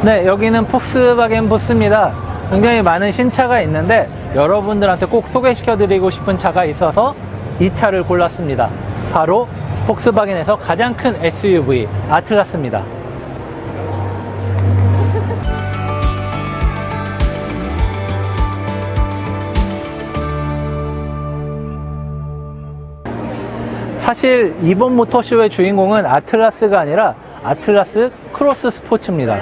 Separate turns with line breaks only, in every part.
네, 여기는 폭스바겐 부스입니다. 굉장히 많은 신차가 있는데 여러분들한테 꼭 소개시켜 드리고 싶은 차가 있어서 이 차를 골랐습니다. 바로 폭스바겐에서 가장 큰 SUV 아틀라스입니다. 사실 이번 모터쇼의 주인공은 아틀라스가 아니라 아틀라스 크로스 스포츠입니다.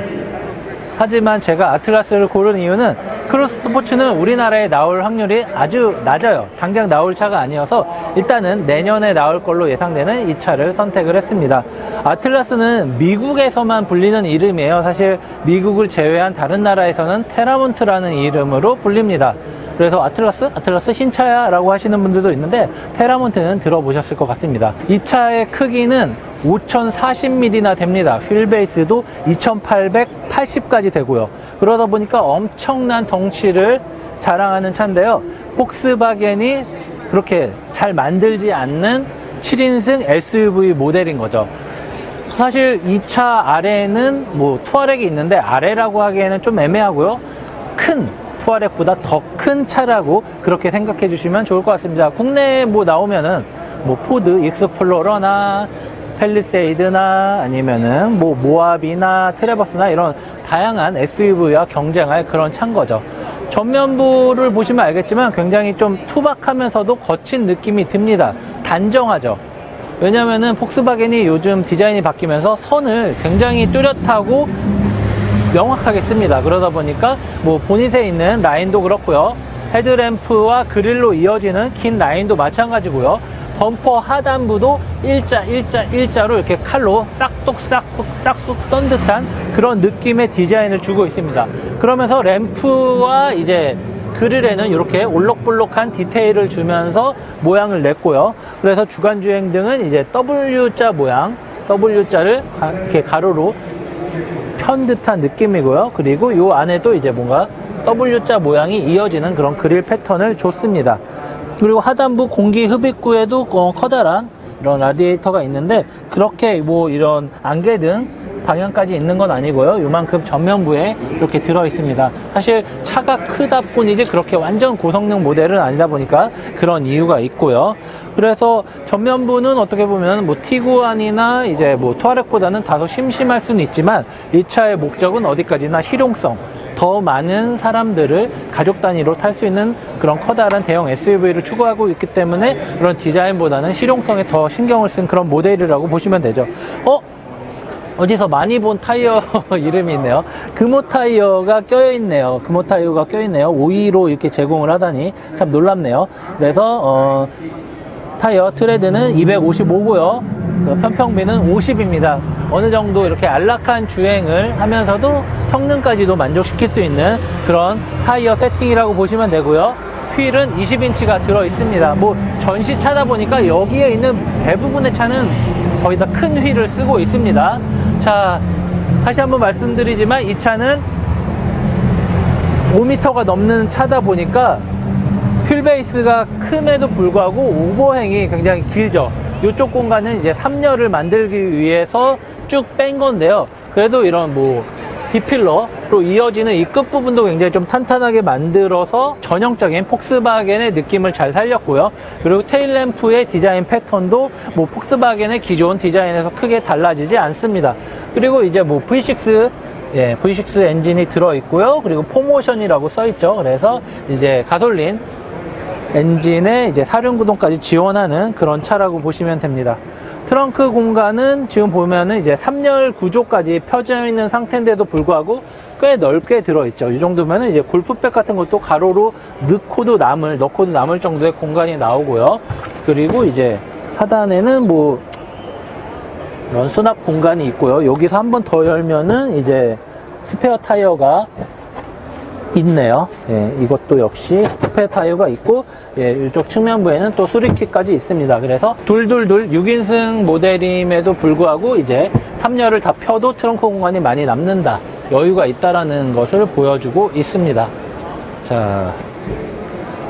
하지만 제가 아틀라스를 고른 이유는 크로스 스포츠는 우리나라에 나올 확률이 아주 낮아요. 당장 나올 차가 아니어서 일단은 내년에 나올 걸로 예상되는 이 차를 선택을 했습니다. 아틀라스는 미국에서만 불리는 이름이에요. 사실 미국을 제외한 다른 나라에서는 테라몬트라는 이름으로 불립니다. 그래서 아틀라스 신차야 라고 하시는 분들도 있는데 테라몬트는 들어보셨을 것 같습니다. 이 차의 크기는 5040mm나 됩니다. 휠베이스도 2880까지 되고요. 그러다 보니까 엄청난 덩치를 자랑하는 차인데요. 폭스바겐이 그렇게 잘 만들지 않는 7인승 SUV 모델인 거죠. 사실 이 차 아래에는 뭐 투아렉이 있는데 아래라고 하기에는 좀 애매하고요. 큰 투아렉보다 더 큰 차라고 그렇게 생각해 주시면 좋을 것 같습니다. 국내에 뭐 나오면은 뭐 포드 익스플로러나 팰리세이드나 아니면은 뭐 모하비나 트래버스나 이런 다양한 SUV와 경쟁할 그런 차인 거죠. 전면부를 보시면 알겠지만 굉장히 좀 투박하면서도 거친 느낌이 듭니다. 단정하죠. 왜냐면은 폭스바겐이 요즘 디자인이 바뀌면서 선을 굉장히 뚜렷하고 명확하게 씁니다. 그러다 보니까 뭐 보닛에 있는 라인도 그렇고요. 헤드램프와 그릴로 이어지는 긴 라인도 마찬가지고요. 범퍼 하단부도 일자로 이렇게 칼로 싹둑 썬 듯한 그런 느낌의 디자인을 주고 있습니다. 그러면서 램프와 이제 그릴에는 이렇게 올록볼록한 디테일을 주면서 모양을 냈고요. 그래서 주간주행등은 이제 W자 모양, W자를 이렇게 가로로 편 듯한 느낌이고요. 그리고 이 안에도 이제 뭔가 W자 모양이 이어지는 그런 그릴 패턴을 줬습니다. 그리고 하단부 공기 흡입구에도 커다란 이런 라디에이터가 있는데 그렇게 뭐 이런 안개등 방향까지 있는 건 아니고요. 요만큼 전면부에 이렇게 들어 있습니다. 사실 차가 크다 뿐이지 그렇게 완전 고성능 모델은 아니다 보니까 그런 이유가 있고요. 그래서 전면부는 어떻게 보면 뭐 티구안이나 이제 뭐 투아렉보다는 다소 심심할 수는 있지만 이 차의 목적은 어디까지나 실용성, 더 많은 사람들을 가족 단위로 탈 수 있는 그런 커다란 대형 SUV를 추구하고 있기 때문에 그런 디자인보다는 실용성에 더 신경을 쓴 그런 모델이라고 보시면 되죠. 어디서 많이 본 타이어 이름이 있네요. 금호 타이어가 껴있네요. 금호 타이어가 껴있네요. 5위로 이렇게 제공을 하다니 참 놀랍네요. 그래서 타이어 트레드는 255고요. 편평비는 50입니다. 어느 정도 이렇게 안락한 주행을 하면서도 성능까지도 만족시킬 수 있는 그런 타이어 세팅이라고 보시면 되고요. 휠은 20인치가 들어 있습니다. 뭐 전시차다 보니까 여기에 있는 대부분의 차는 거의 다 큰 휠을 쓰고 있습니다. 자, 다시 한번 말씀드리지만 이 차는 5m가 넘는 차다 보니까 휠베이스가 큼에도 불구하고 오버행이 굉장히 길죠. 이쪽 공간은 이제 3열을 만들기 위해서 쭉 뺀 건데요. 그래도 이런 뭐 디필러로 이어지는 이 끝부분도 굉장히 좀 탄탄하게 만들어서 전형적인 폭스바겐의 느낌을 잘 살렸고요. 그리고 테일램프의 디자인 패턴도 뭐 폭스바겐의 기존 디자인에서 크게 달라지지 않습니다. 그리고 이제 뭐 V6 V6 엔진이 들어있고요. 그리고 4모션이라고 써있죠. 그래서 이제 가솔린 엔진에 이제 사륜구동까지 지원하는 그런 차라고 보시면 됩니다. 트렁크 공간은 지금 보면은 이제 3열 구조까지 펴져 있는 상태인데도 불구하고 꽤 넓게 들어있죠. 이 정도면은 이제 골프백 같은 것도 가로로 넣고도 남을 정도의 공간이 나오고요. 그리고 이제 하단에는 뭐 이런 수납 공간이 있고요. 여기서 한 번 더 열면은 이제 스페어 타이어가 있네요. 예, 이것도 역시 스페어 타이어가 있고, 예, 이쪽 측면부에는 또 수리키까지 있습니다. 그래서 둘 6인승 모델임에도 불구하고 이제 3열을 다 펴도 트렁크 공간이 많이 남는다, 여유가 있다라는 것을 보여주고 있습니다. 자,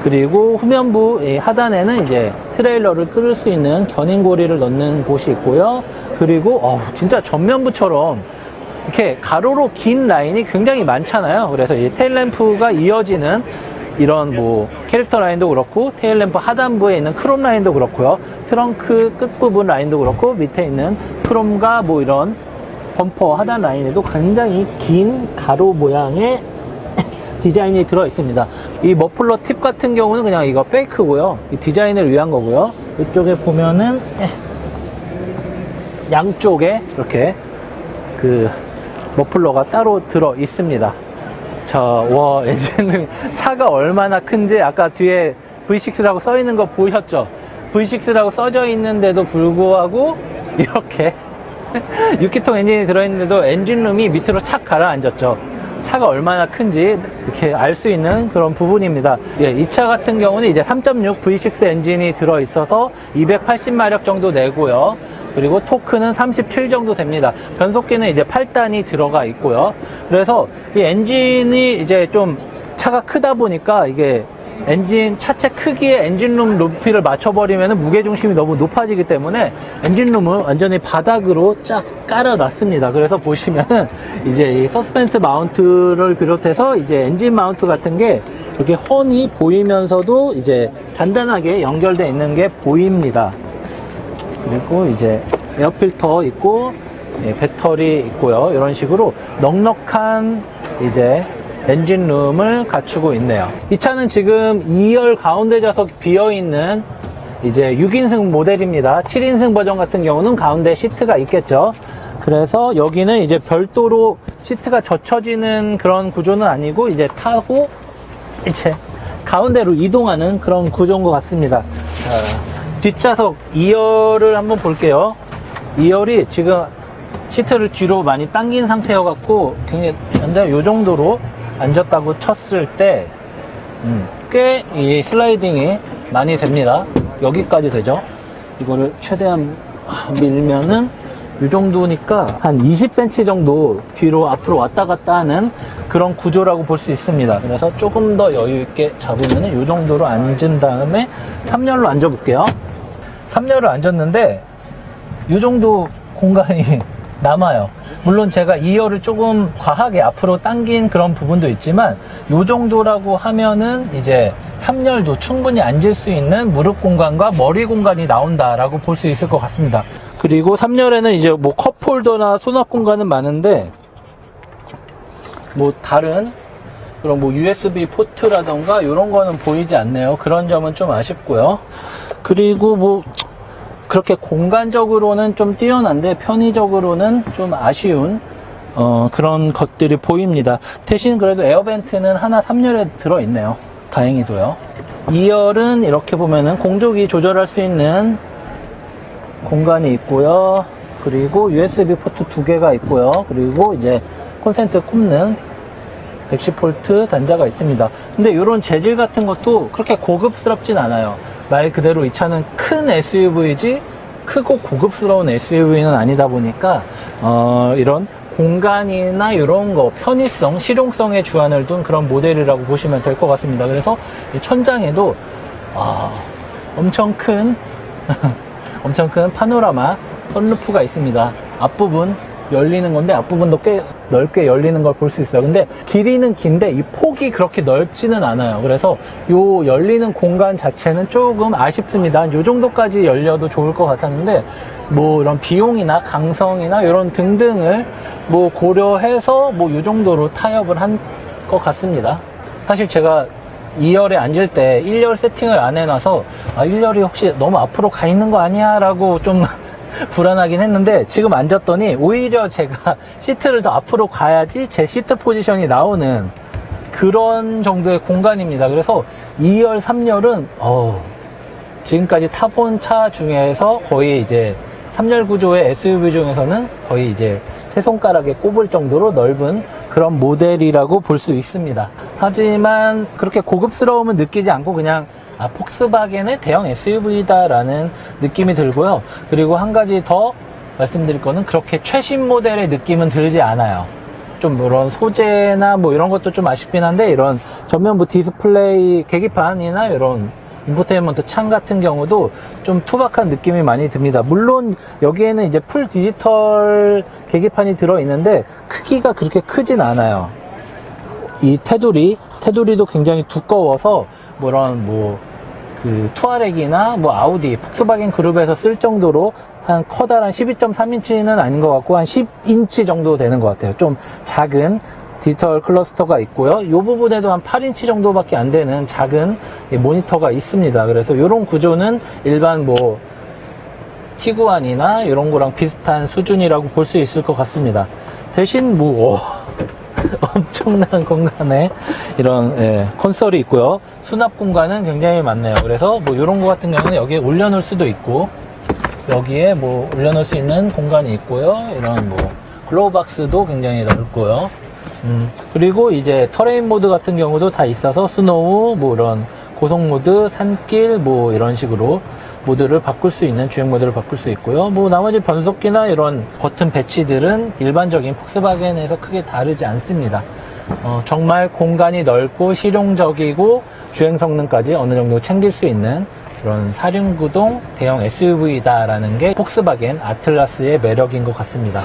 그리고 후면부 하단에는 이제 트레일러를 끌을 수 있는 견인고리를 넣는 곳이 있고요. 그리고 진짜 전면부처럼 이렇게 가로로 긴 라인이 굉장히 많잖아요. 그래서 이 테일램프가 이어지는 이런 뭐 캐릭터 라인도 그렇고 테일램프 하단부에 있는 크롬 라인도 그렇고요. 트렁크 끝부분 라인도 그렇고 밑에 있는 크롬과 뭐 이런 범퍼 하단 라인에도 굉장히 긴 가로 모양의 디자인이 들어 있습니다. 이 머플러 팁 같은 경우는 그냥 이거 페이크고요. 이 디자인을 위한 거고요. 이쪽에 보면은 양쪽에 이렇게 그 머플러가 따로 들어 있습니다. 와, 엔진은 차가 얼마나 큰지 아까 뒤에 V6라고 써 있는 거 보셨죠? V6라고 써져 있는데도 불구하고 이렇게 6기통 엔진이 들어있는데도 엔진룸이 밑으로 착 가라앉았죠. 차가 얼마나 큰지 이렇게 알 수 있는 그런 부분입니다. 예, 이 차 같은 경우는 이제 3.6 V6 엔진이 들어있어서 280마력 정도 내고요. 그리고 토크는 37 정도 됩니다. 변속기는 이제 8단이 들어가 있고요. 그래서 이 엔진이 이제 좀 차가 크다 보니까 이게 엔진 차체 크기에 엔진룸 높이를 맞춰버리면 무게중심이 너무 높아지기 때문에 엔진룸을 완전히 바닥으로 쫙 깔아놨습니다. 그래서 보시면은 이제 이 서스펜트 마운트를 비롯해서 이제 엔진 마운트 같은 게 이렇게 훤히 보이면서도 이제 단단하게 연결되어 있는 게 보입니다. 그리고 이제 에어필터 있고, 예, 배터리 있고요. 이런 식으로 넉넉한 이제 엔진룸을 갖추고 있네요. 이 차는 지금 2열 가운데 좌석 비어있는 이제 6인승 모델입니다. 7인승 버전 같은 경우는 가운데 시트가 있겠죠. 그래서 여기는 이제 별도로 시트가 젖혀지는 그런 구조는 아니고 이제 타고 이제 가운데로 이동하는 그런 구조인 것 같습니다. 자, 뒷좌석 2열을 한번 볼게요. 2열이 지금 시트를 뒤로 많이 당긴 상태여 갖고 굉장히 현재 요 정도로 앉았다고 쳤을 때 꽤 이 슬라이딩이 많이 됩니다. 여기까지 되죠. 이거를 최대한 밀면은 이 정도니까 한 20cm 정도 뒤로 앞으로 왔다 갔다 하는 그런 구조라고 볼 수 있습니다. 그래서 조금 더 여유 있게 잡으면 이 정도로 앉은 다음에 3열로 앉아 볼게요. 3열을 앉았는데 이 정도 공간이 남아요. 물론 제가 2열을 조금 과하게 앞으로 당긴 그런 부분도 있지만 이 정도라고 하면은 이제 3열도 충분히 앉을 수 있는 무릎 공간과 머리 공간이 나온다라고 볼 수 있을 것 같습니다. 그리고 3열에는 이제 뭐 컵홀더나 수납 공간은 많은데 뭐 다른 그런 뭐 USB 포트라던가 이런 거는 보이지 않네요. 그런 점은 좀 아쉽고요. 그리고 뭐 그렇게 공간적으로는 좀 뛰어난데 편의적으로는 좀 아쉬운 그런 것들이 보입니다. 대신 그래도 에어벤트는 하나 3열에 들어있네요. 다행히도요. 2열은 이렇게 보면은 공조기 조절할 수 있는 공간이 있고요. 그리고 USB 포트 2개가 있고요. 그리고 이제 콘센트 꼽는 110V 단자가 있습니다. 근데 이런 재질 같은 것도 그렇게 고급스럽진 않아요. 말 그대로 이 차는 큰 SUV지 크고 고급스러운 SUV는 아니다 보니까 이런 공간이나 이런 거 편의성, 실용성에 주안을 둔 그런 모델이라고 보시면 될 것 같습니다. 그래서 이 천장에도 엄청 큰 엄청 큰 파노라마 선루프가 있습니다. 앞부분 열리는 건데 앞부분도 꽤 넓게 열리는 걸 볼 수 있어요. 근데 길이는 긴데 이 폭이 그렇게 넓지는 않아요. 그래서 요 열리는 공간 자체는 조금 아쉽습니다. 요 정도까지 열려도 좋을 것 같았는데 뭐 이런 비용이나 강성이나 이런 등등을 뭐 고려해서 뭐 요 정도로 타협을 한 것 같습니다. 사실 제가 2열에 앉을 때 1열 세팅을 안 해놔서 1열이 혹시 너무 앞으로 가 있는 거 아니야? 라고 좀 불안하긴 했는데 지금 앉았더니 오히려 제가 시트를 더 앞으로 가야지 제 시트 포지션이 나오는 그런 정도의 공간입니다. 그래서 2열, 3열은 지금까지 타본 차 중에서 거의 이제 3열 구조의 SUV 중에서는 거의 이제 세 손가락에 꼽을 정도로 넓은 그런 모델이라고 볼 수 있습니다. 하지만 그렇게 고급스러움은 느끼지 않고 그냥 폭스바겐의 대형 SUV다라는 느낌이 들고요. 그리고 한 가지 더 말씀드릴 거는 그렇게 최신 모델의 느낌은 들지 않아요. 좀 이런 소재나 뭐 이런 것도 좀 아쉽긴 한데 이런 전면부 디스플레이 계기판이나 이런 인포테인먼트 창 같은 경우도 좀 투박한 느낌이 많이 듭니다. 물론 여기에는 이제 풀 디지털 계기판이 들어있는데 크기가 그렇게 크진 않아요. 이 테두리도 굉장히 두꺼워서 그 투아렉이나 아우디, 폭스바겐 그룹에서 쓸 정도로 한 커다란 12.3인치는 아닌 것 같고 한 10인치 정도 되는 것 같아요. 좀 작은 디지털 클러스터가 있고요. 이 부분에도 한 8인치 정도밖에 안 되는 작은 모니터가 있습니다. 그래서 이런 구조는 일반 티구안이나 이런 거랑 비슷한 수준이라고 볼 수 있을 것 같습니다. 대신 엄청난 공간에 이런 콘솔이 있고요. 수납 공간은 굉장히 많네요. 그래서 이런 거 같은 경우는 여기에 올려놓을 수도 있고, 여기에 올려놓을 수 있는 공간이 있고요. 이런 글로우 박스도 굉장히 넓고요. 그리고 이제 터레인 모드 같은 경우도 다 있어서 스노우, 이런 고속 모드, 산길, 이런 식으로 모드를 바꿀 수 있는, 주행 모드를 바꿀 수 있고요. 나머지 변속기나 이런 버튼 배치들은 일반적인 폭스바겐에서 크게 다르지 않습니다. 정말 공간이 넓고 실용적이고 주행 성능까지 어느 정도 챙길 수 있는 그런 4륜구동 대형 SUV다라는 게 폭스바겐 아틀라스의 매력인 것 같습니다.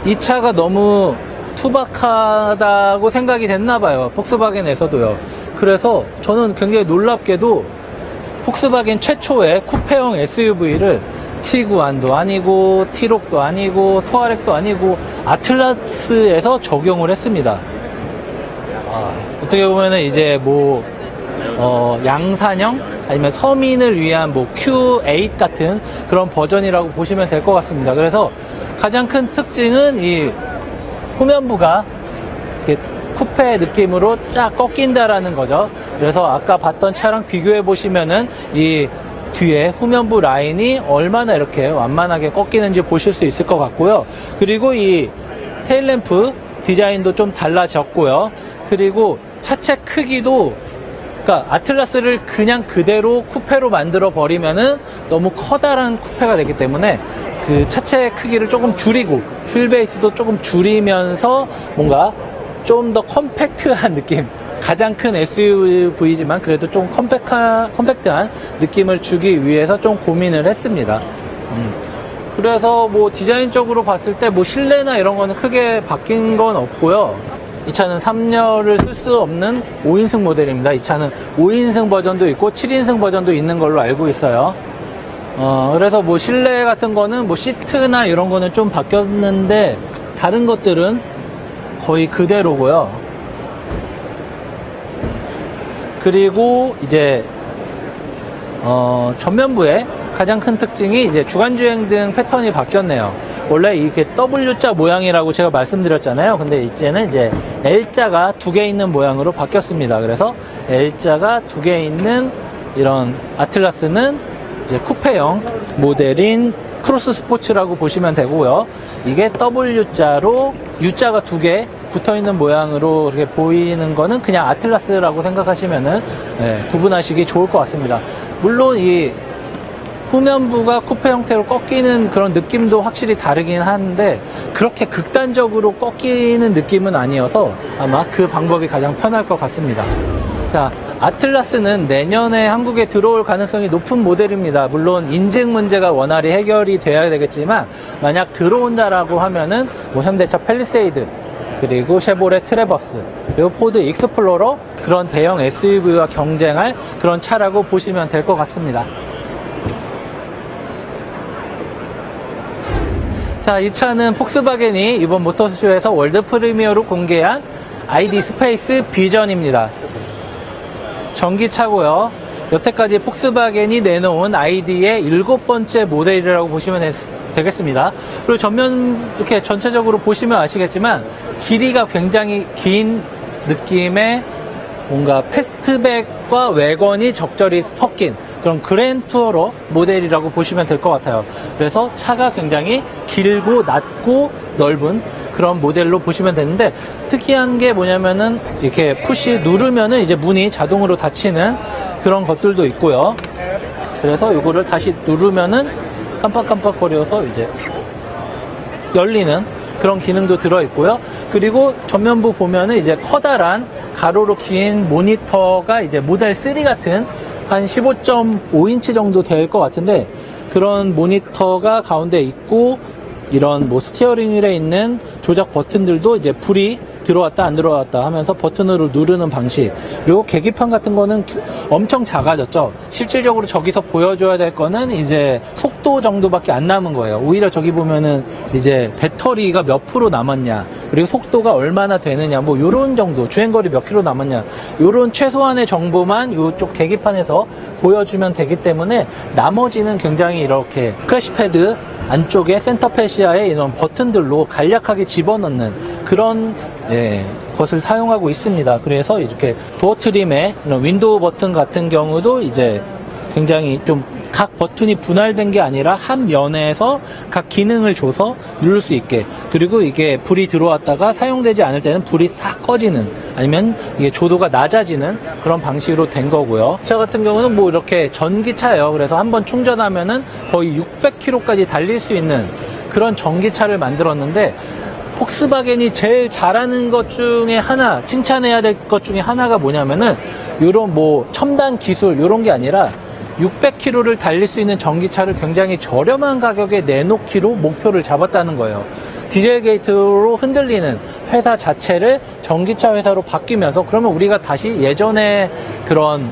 이 차가 너무 투박하다고 생각이 됐나봐요. 폭스바겐에서도요. 그래서 저는 굉장히 놀랍게도 폭스바겐 최초의 쿠페형 SUV를 티구안도 아니고 티록도 아니고 투아렉도 아니고 아틀라스에서 적용을 했습니다. 어떻게 보면은 이제 양산형 아니면 서민을 위한 Q8 같은 그런 버전이라고 보시면 될 것 같습니다. 그래서 가장 큰 특징은 이 후면부가 이렇게 쿠페 느낌으로 쫙 꺾인다라는 거죠. 그래서 아까 봤던 차랑 비교해 보시면은 이 뒤에 후면부 라인이 얼마나 이렇게 완만하게 꺾이는지 보실 수 있을 것 같고요. 그리고 이 테일램프 디자인도 좀 달라졌고요. 그리고 차체 크기도, 그러니까 아틀라스를 그냥 그대로 쿠페로 만들어 버리면은 너무 커다란 쿠페가 되기 때문에 그 차체 크기를 조금 줄이고 휠베이스도 조금 줄이면서 뭔가 좀 더 컴팩트한 느낌, 가장 큰 SUV지만 그래도 좀 컴팩트한 느낌을 주기 위해서 좀 고민을 했습니다. 그래서 디자인적으로 봤을 때 실내나 이런 거는 크게 바뀐 건 없고요. 이 차는 3열을 쓸 수 없는 5인승 모델입니다. 이 차는 5인승 버전도 있고 7인승 버전도 있는 걸로 알고 있어요. 그래서 실내 같은 거는 시트나 이런 거는 좀 바뀌었는데 다른 것들은 거의 그대로고요. 그리고 이제 전면부의 가장 큰 특징이 이제 주간주행등 패턴이 바뀌었네요. 원래 이게 W자 모양이라고 제가 말씀드렸잖아요. 근데 이제는 이제 L자가 2개 있는 모양으로 바뀌었습니다. 그래서 L자가 2개 있는 이런 아틀라스는 이제 쿠페형 모델인 크로스 스포츠라고 보시면 되고요. 이게 W자로 U자가 2개 붙어 있는 모양으로 이렇게 보이는 거는 그냥 아틀라스라고 생각하시면은 구분하시기 좋을 것 같습니다. 물론 이 후면부가 쿠페 형태로 꺾이는 그런 느낌도 확실히 다르긴 한데 그렇게 극단적으로 꺾이는 느낌은 아니어서 아마 그 방법이 가장 편할 것 같습니다. 자, 아틀라스는 내년에 한국에 들어올 가능성이 높은 모델입니다. 물론 인증 문제가 원활히 해결이 돼야 되겠지만 만약 들어온다라고 하면은 현대차 팰리세이드, 그리고 쉐보레 트래버스, 그리고 포드 익스플로러, 그런 대형 SUV와 경쟁할 그런 차라고 보시면 될 것 같습니다. 자, 이 차는 폭스바겐이 이번 모터쇼에서 월드 프리미어로 공개한 ID 스페이스 비전입니다. 전기차고요. 여태까지 폭스바겐이 내놓은 ID의 7번째 모델이라고 보시면 되겠습니다. 그리고 전면 이렇게 전체적으로 보시면 아시겠지만 길이가 굉장히 긴 느낌의 뭔가 패스트백과 외건이 적절히 섞인 그런 그랜투어러 모델이라고 보시면 될 것 같아요. 그래서 차가 굉장히 길고 낮고 넓은 그런 모델로 보시면 되는데 특이한 게 뭐냐면은 이렇게 푸시 누르면은 이제 문이 자동으로 닫히는 그런 것들도 있고요. 그래서 이거를 다시 누르면은 깜빡깜빡거려서 이제 열리는 그런 기능도 들어있고요. 그리고 전면부 보면은 이제 커다란 가로로 긴 모니터가 이제 모델 3 같은 한 15.5인치 정도 될 것 같은데, 그런 모니터가 가운데 있고, 이런 뭐 스티어링 휠에 있는 조작 버튼들도 이제 불이 들어왔다 안 들어왔다 하면서 버튼으로 누르는 방식. 그리고 계기판 같은 거는 엄청 작아졌죠. 실질적으로 저기서 보여줘야 될 거는 이제 속도 정도밖에 안 남은 거예요. 오히려 저기 보면은 이제 배터리가 몇 프로 남았냐, 그리고 속도가 얼마나 되느냐, 뭐 요런 정도, 주행거리 몇 킬로 남았냐, 요런 최소한의 정보만 요쪽 계기판에서 보여주면 되기 때문에, 나머지는 굉장히 이렇게 크래시패드 안쪽에 센터 패시아에 이런 버튼들로 간략하게 집어넣는 그런 것을 사용하고 있습니다. 그래서 이렇게 도어 트림의 이런 윈도우 버튼 같은 경우도 이제 굉장히 좀 각 버튼이 분할된 게 아니라 한 면에서 각 기능을 줘서 누를 수 있게, 그리고 이게 불이 들어왔다가 사용되지 않을 때는 불이 싹 꺼지는, 아니면 이게 조도가 낮아지는 그런 방식으로 된 거고요. 차 같은 경우는 뭐 이렇게 전기차예요. 그래서 한번 충전하면은 거의 600km까지 달릴 수 있는 그런 전기차를 만들었는데, 폭스바겐이 제일 잘하는 것 중에 하나, 칭찬해야 될 것 중에 하나가 뭐냐면은, 요런 뭐 첨단 기술 요런 게 아니라 600km를 달릴 수 있는 전기차를 굉장히 저렴한 가격에 내놓기로 목표를 잡았다는 거예요. 디젤 게이트로 흔들리는 회사 자체를 전기차 회사로 바뀌면서, 그러면 우리가 다시 예전의 그런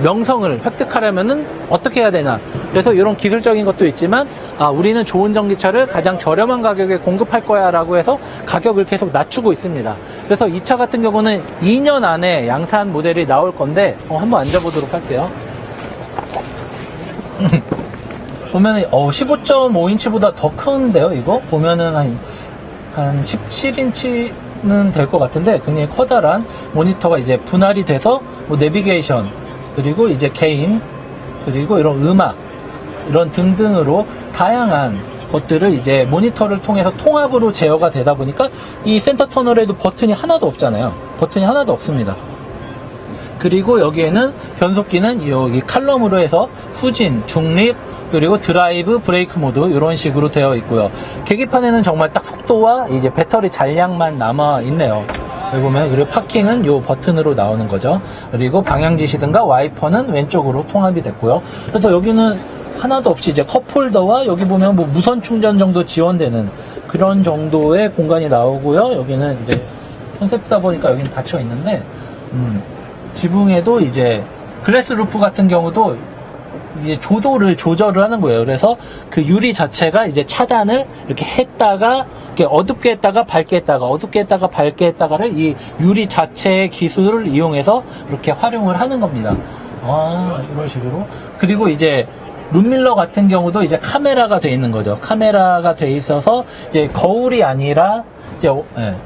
명성을 획득하려면은 어떻게 해야 되나. 그래서 이런 기술적인 것도 있지만, 우리는 좋은 전기차를 가장 저렴한 가격에 공급할 거야 라고 해서 가격을 계속 낮추고 있습니다. 그래서 이 차 같은 경우는 2년 안에 양산 모델이 나올 건데, 한번 앉아보도록 할게요. 보면은 15.5인치보다 더 큰데요. 이거 보면은 한 17인치는 될 것 같은데, 굉장히 커다란 모니터가 이제 분할이 돼서 뭐 내비게이션, 그리고 이제 게임, 그리고 이런 음악, 이런 등등으로 다양한 것들을 이제 모니터를 통해서 통합으로 제어가 되다 보니까, 이 센터 터널에도 버튼이 하나도 없잖아요. 버튼이 하나도 없습니다. 그리고 여기에는 변속기는 여기 칼럼으로 해서 후진, 중립, 그리고 드라이브, 브레이크 모드 이런 식으로 되어 있고요. 계기판에는 정말 딱 속도와 이제 배터리 잔량만 남아 있네요. 여기 보면, 그리고 파킹은 이 버튼으로 나오는 거죠. 그리고 방향지시등과 와이퍼는 왼쪽으로 통합이 됐고요. 그래서 여기는 하나도 없이 이제 컵홀더와 여기 보면 뭐 무선 충전 정도 지원되는 그런 정도의 공간이 나오고요. 여기는 이제 컨셉사 보니까 여기는 닫혀 있는데, 지붕에도 이제 글래스 루프 같은 경우도 이제 조도를 조절을 하는 거예요. 그래서 그 유리 자체가 이제 차단을 이렇게 했다가, 이렇게 어둡게 했다가 밝게 했다가, 어둡게 했다가 밝게 했다가를 이 유리 자체의 기술을 이용해서 이렇게 활용을 하는 겁니다. 이런 식으로. 그리고 이제 룸밀러 같은 경우도 이제 카메라가 돼 있는 거죠. 카메라가 돼 있어서 이제 거울이 아니라 이제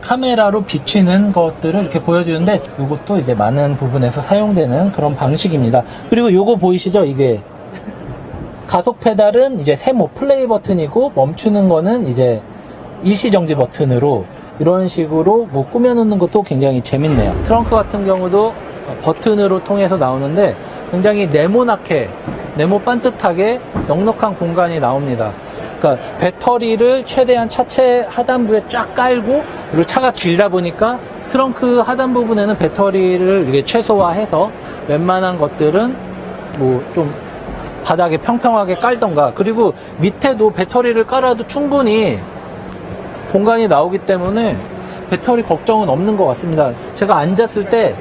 카메라로 비치는 것들을 이렇게 보여주는데, 이것도 이제 많은 부분에서 사용되는 그런 방식입니다. 그리고 이거 보이시죠? 이게 가속 페달은 이제 세모 플레이 버튼이고, 멈추는 거는 이제 일시정지 버튼으로, 이런 식으로 뭐 꾸며놓는 것도 굉장히 재밌네요. 트렁크 같은 경우도 버튼으로 통해서 나오는데, 굉장히 네모나게, 네모 반듯하게 넉넉한 공간이 나옵니다. 그러니까 배터리를 최대한 차체 하단부에 쫙 깔고, 그리고 차가 길다 보니까 트렁크 하단 부분에는 배터리를 이렇게 최소화해서 웬만한 것들은 뭐 좀 바닥에 평평하게 깔던가, 그리고 밑에도 배터리를 깔아도 충분히 공간이 나오기 때문에 배터리 걱정은 없는 것 같습니다. 제가 앉았을 때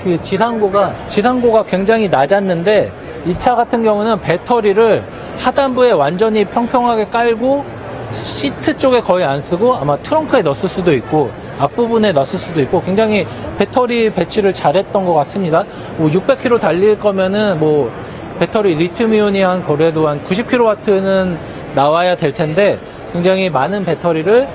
그 지상고가 굉장히 낮았는데, 이 차 같은 경우는 배터리를 하단부에 완전히 평평하게 깔고 시트 쪽에 거의 안 쓰고, 아마 트렁크에 넣었을 수도 있고 앞부분에 넣었을 수도 있고, 굉장히 배터리 배치를 잘했던 것 같습니다. 뭐 600km 달릴 거면은 뭐 배터리 리튬이온이 한 그래도 한 90kW는 나와야 될 텐데, 굉장히 많은 배터리를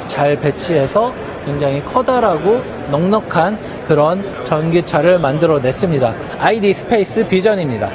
잘 배치해서 굉장히 커다랗고 넉넉한 그런 전기차를 만들어냈습니다. ID 스페이스 비전입니다.